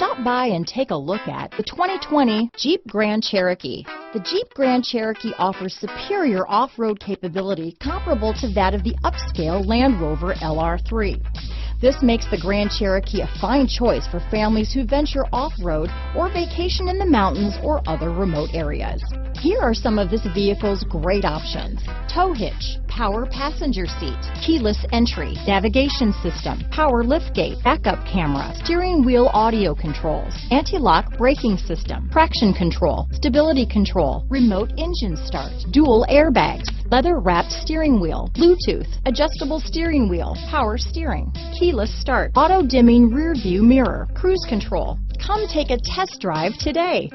Stop by and take a look at the 2020 Jeep Grand Cherokee. The Jeep Grand Cherokee offers superior off-road capability comparable to that of the upscale Land Rover LR3. This makes the Grand Cherokee a fine choice for families who venture off-road or vacation in the mountains or other remote areas. Here are some of this vehicle's great options: tow hitch, power passenger seat, keyless entry, navigation system, power liftgate, backup camera, steering wheel audio controls, anti-lock braking system, traction control, stability control, remote engine start, dual airbags, leather-wrapped steering wheel, Bluetooth, adjustable steering wheel, power steering, keyless start, auto-dimming rear view mirror, cruise control. Come take a test drive today.